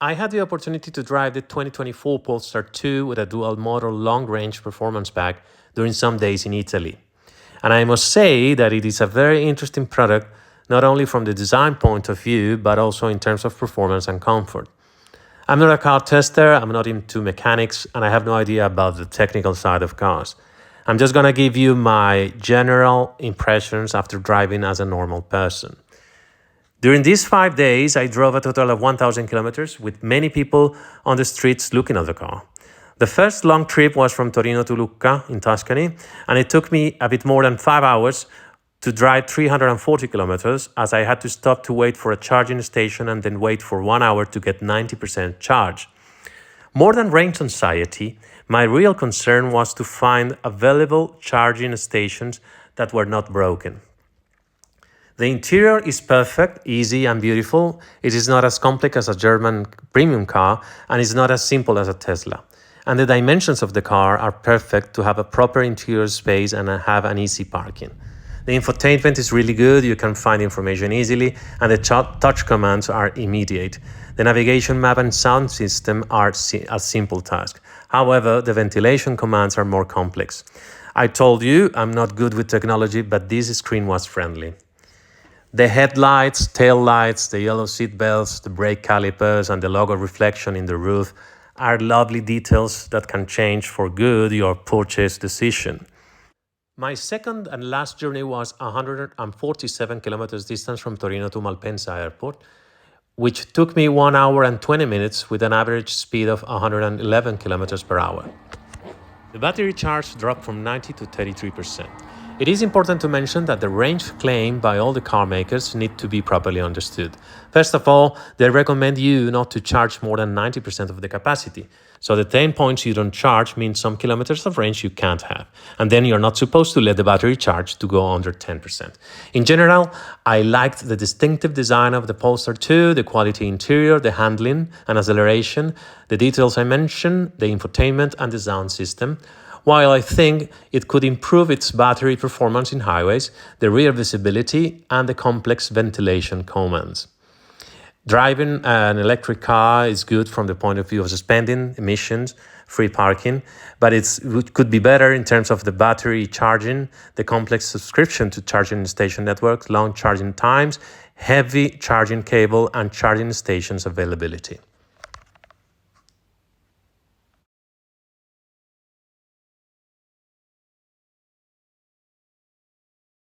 I had the opportunity to drive the 2024 Polestar 2 with a dual-motor long-range performance pack during some days in Italy. And I must say that it is a very interesting product, not only from the design point of view, but also in terms of performance and comfort. I'm not a car tester, I'm not into mechanics, and I have no idea about the technical side of cars. I'm just gonna give you my general impressions after driving as a normal person. During these 5 days, I drove a total of 1,000 kilometers with many people on the streets looking at the car. The first long trip was from Torino to Lucca in Tuscany, and it took me a bit more than 5 hours to drive 340 kilometers, as I had to stop to wait for a charging station and then wait for 1 hour to get 90% charge. More than range anxiety, my real concern was to find available charging stations that were not broken. The interior is perfect, easy and beautiful. It is not as complex as a German premium car and is not as simple as a Tesla. And the dimensions of the car are perfect to have a proper interior space and have an easy parking. The infotainment is really good, you can find information easily, and the touch commands are immediate. The navigation map and sound system are a simple task. However, the ventilation commands are more complex. I told you I'm not good with technology, but this screen was friendly. The headlights, tail lights, the yellow seat belts, the brake calipers, and the logo reflection in the roof are lovely details that can change for good your purchase decision. My second and last journey was 147 kilometers distance from Torino to Malpensa airport, which took me 1 hour and 20 minutes with an average speed of 111 kilometers per hour. The battery charge dropped from 90 to 33%. It is important to mention that the range claimed by all the car makers need to be properly understood. First of all, they recommend you not to charge more than 90% of the capacity. So the 10 points you don't charge means some kilometers of range you can't have. And then you're not supposed to let the battery charge to go under 10%. In general, I liked the distinctive design of the Polestar 2, the quality interior, the handling and acceleration, the details I mentioned, the infotainment and the sound system. While I think it could improve its battery performance in highways, the rear visibility, and the complex ventilation commands. Driving an electric car is good from the point of view of spending, emissions, free parking, but it could be better in terms of the battery charging, the complex subscription to charging station networks, long charging times, heavy charging cable, and charging stations availability.